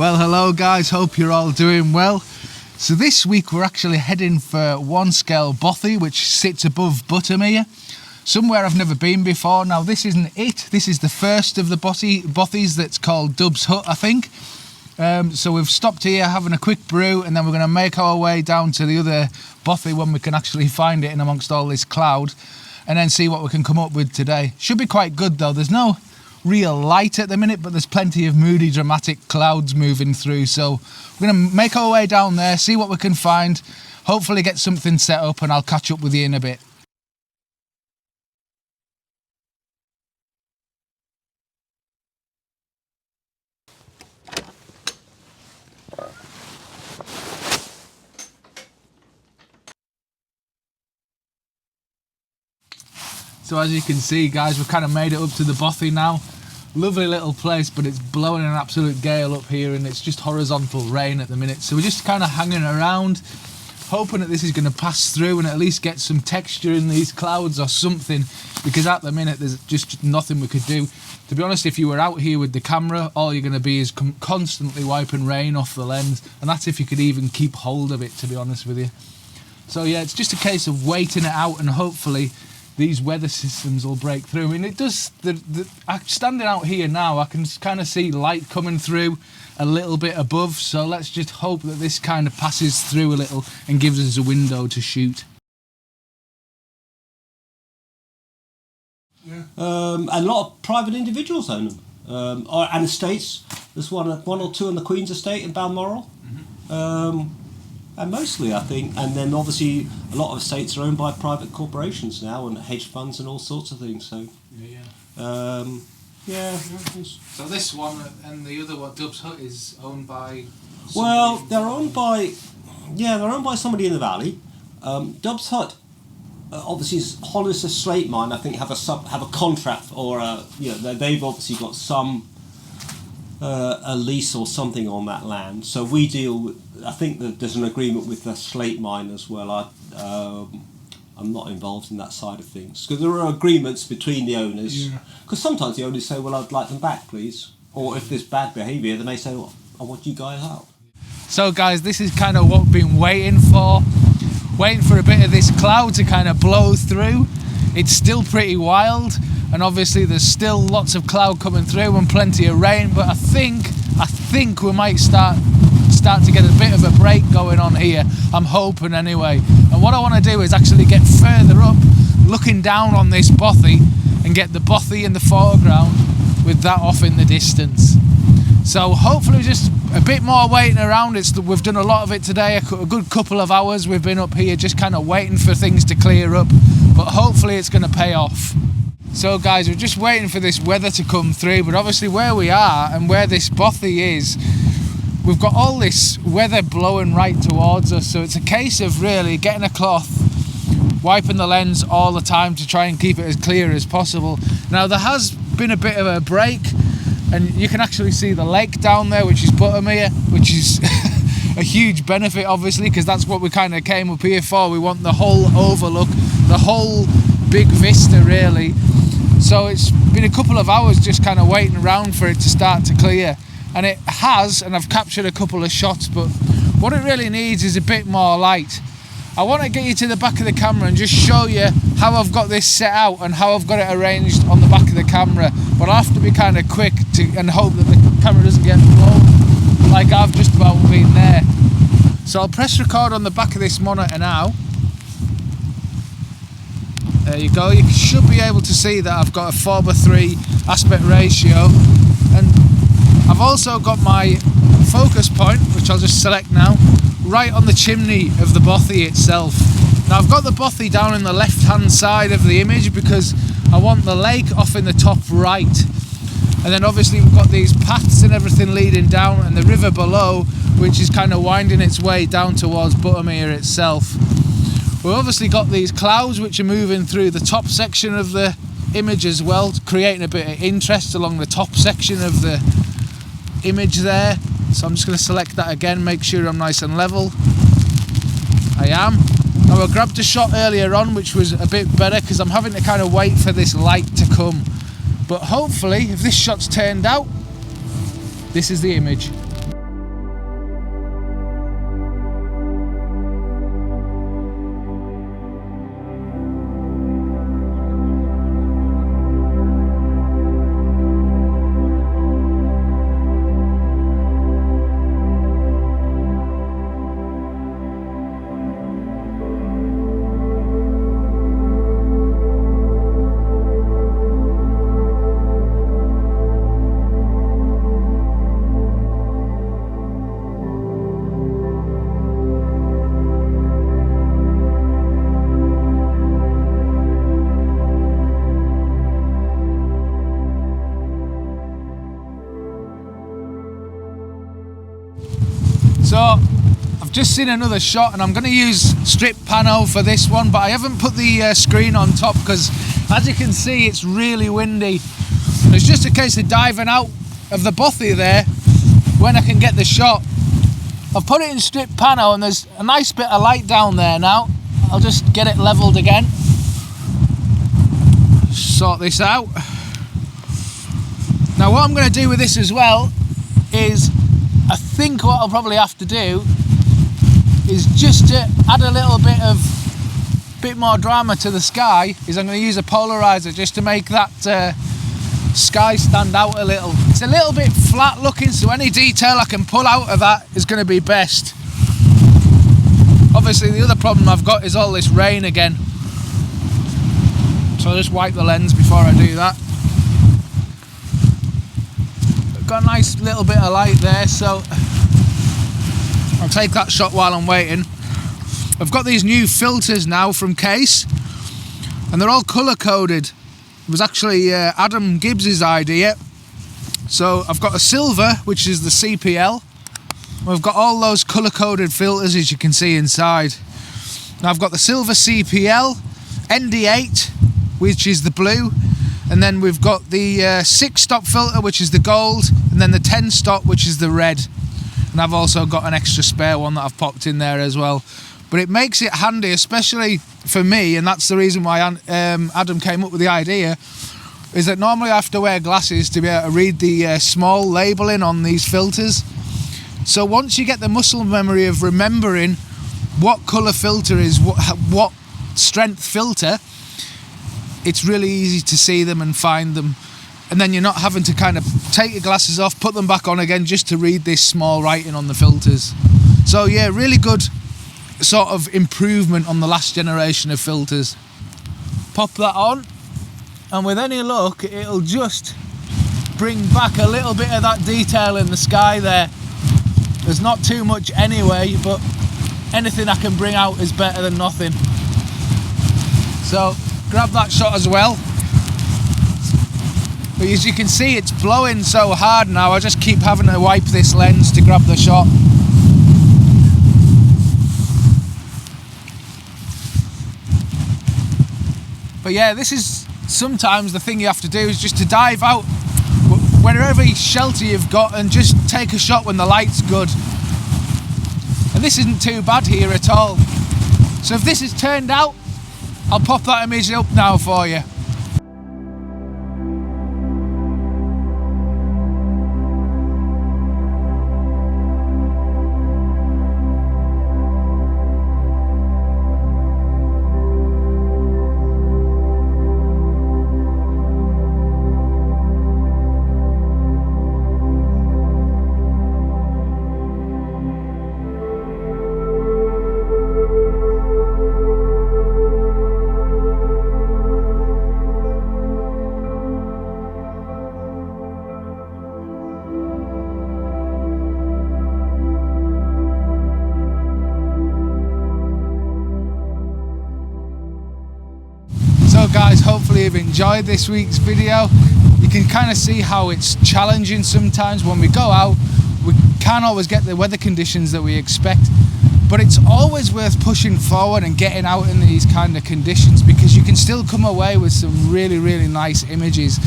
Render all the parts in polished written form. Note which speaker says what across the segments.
Speaker 1: Well, hello guys, hope you're all doing well. So this week we're actually heading for Warnscale bothy, which sits above Buttermere, somewhere I've never been before. Now this isn't it, this is the first of the bothies that's called Dub's Hut, I think. So we've stopped here having a quick brew, and then we're going to make our way down to the other bothy when we can actually find it in amongst all this cloud, and then see what we can come up with today. Should be quite good though. There's no real light at the minute, but there's plenty of moody, dramatic clouds moving through. So we're going to make our way down there, see what we can find, hopefully get something set up, and I'll catch up with you in a bit. So as you can see guys, we've kind of made it up to the bothy now. Lovely little place, but it's blowing an absolute gale up here, and it's just horizontal rain at the minute. So we're just kind of hanging around, hoping that this is going to pass through and at least get some texture in these clouds or something, because at the minute there's just nothing we could do. To be honest, if you were out here with the camera, all you're going to be is constantly wiping rain off the lens, and that's if you could even keep hold of it, to be honest with you. So yeah, it's just a case of waiting it out, and hopefully these weather systems will break through. I mean, it does. Standing out here now, I can kind of see light coming through a little bit above. So let's just hope that this kind of passes through a little and gives us a window to shoot.
Speaker 2: Yeah. A lot of private individuals own them, and estates. There's one or two on the Queen's estate in Balmoral. Mm-hmm. And mostly, I think, and then obviously a lot of estates are owned by private corporations now, and hedge funds and all sorts of things. So,
Speaker 1: So this one and the other one, Dub's Hut, is owned by.
Speaker 2: Well, they're owned by somebody in the valley. Dub's Hut, obviously, is Hollis Slate Mine. I think have a contract, or they've obviously got some. A lease or something on that land, so we deal with. I think that there's an agreement with the slate mine as well. I'm not involved in that side of things, because there are agreements between the owners. Because sometimes the owners say, "Well, I'd like them back, please," or if there's bad behaviour, they may say, "Well, I want you guys out."
Speaker 1: So, guys, this is kind of what we've been waiting for a bit of this cloud to kind of blow through. It's still pretty wild. And obviously there's still lots of cloud coming through and plenty of rain, but I think we might start to get a bit of a break going on here. I'm hoping anyway. And what I want to do is actually get further up, looking down on this bothy, and get the bothy in the foreground with that off in the distance. So hopefully just a bit more waiting around. We've done a lot of it today, a good couple of hours we've been up here just kind of waiting for things to clear up, but hopefully it's going to pay off. So guys, we're just waiting for this weather to come through, but obviously where we are and where this bothy is, we've got all this weather blowing right towards us, so it's a case of really getting a cloth, wiping the lens all the time to try and keep it as clear as possible. Now there has been a bit of a break, and you can actually see the lake down there, which is Buttermere, which is a huge benefit obviously, because that's what we kind of came up here for. We want the whole overlook, the whole big vista really. So it's been a couple of hours just kind of waiting around for it to start to clear, and it has, and I've captured a couple of shots, but what it really needs is a bit more light. I want to get you to the back of the camera and just show you how I've got this set out and how I've got it arranged on the back of the camera, but I have to be kind of quick and hope that the camera doesn't get blown like I've just about been there. So I'll press record on the back of this monitor now. There you go, you should be able to see that I've got a 4:3 aspect ratio, and I've also got my focus point, which I'll just select now, right on the chimney of the bothy itself. Now I've got the bothy down in the left hand side of the image because I want the lake off in the top right, and then obviously we've got these paths and everything leading down, and the river below, which is kind of winding its way down towards Buttermere itself. We've obviously got these clouds which are moving through the top section of the image as well, creating a bit of interest along the top section of the image there. So I'm just going to select that again, make sure I'm nice and level. I am. Now I grabbed a shot earlier on which was a bit better because I'm having to kind of wait for this light to come. But hopefully, if this shot's turned out, this is the image. So I've just seen another shot, and I'm going to use strip pano for this one, but I haven't put the screen on top because, as you can see, it's really windy. It's just a case of diving out of the bothy there when I can get the shot. I've put it in strip pano, and there's a nice bit of light down there now. I'll just get it leveled again. Sort this out. Now what I'm going to do with this as well is, I think what I'll probably have to do is, just to add a little bit more drama to the sky, is I'm going to use a polarizer just to make that sky stand out a little. It's a little bit flat looking, so any detail I can pull out of that is going to be best. Obviously the other problem I've got is all this rain again, so I'll just wipe the lens before I do that. Got a nice little bit of light there, so I'll take that shot while I'm waiting. I've got these new filters now from Case, and they're all colour coded. It was actually Adam Gibbs' idea. So I've got a silver, which is the CPL. We've got all those colour coded filters, as you can see inside. Now I've got the silver CPL, ND8, which is the blue, and then we've got the 6 stop filter, which is the gold, and then the 10 stop, which is the red. And I've also got an extra spare one that I've popped in there as well. But it makes it handy, especially for me, and that's the reason why Adam came up with the idea, is that normally I have to wear glasses to be able to read the small labelling on these filters. So once you get the muscle memory of remembering what colour filter is what strength filter, it's really easy to see them and find them. And then you're not having to kind of take your glasses off, put them back on again just to read this small writing on the filters. So yeah, really good sort of improvement on the last generation of filters. Pop that on, and with any luck it'll just bring back a little bit of that detail in the sky there. There's not too much anyway, but anything I can bring out is better than nothing. So grab that shot as well. But as you can see, it's blowing so hard now, I just keep having to wipe this lens to grab the shot. But yeah, this is sometimes the thing you have to do, is just to dive out wherever shelter you've got and just take a shot when the light's good. And this isn't too bad here at all. So if this is turned out, I'll pop that image up now for you. So guys, hopefully you've enjoyed this week's video. You can kind of see how it's challenging sometimes when we go out. We can't always get the weather conditions that we expect, but it's always worth pushing forward and getting out in these kind of conditions, because you can still come away with some really, really nice images.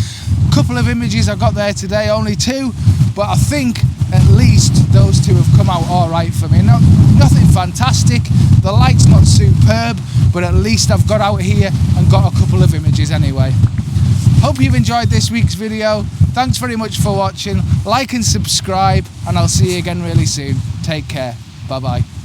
Speaker 1: A couple of images I got there today, only 2, but I think at least those 2 have come out all right for me. Nothing fantastic, the light's not superb, but at least I've got out here and got a couple of images anyway. Hope you've enjoyed this week's video. Thanks very much for watching. Like and subscribe, and I'll see you again really soon. Take care. Bye bye.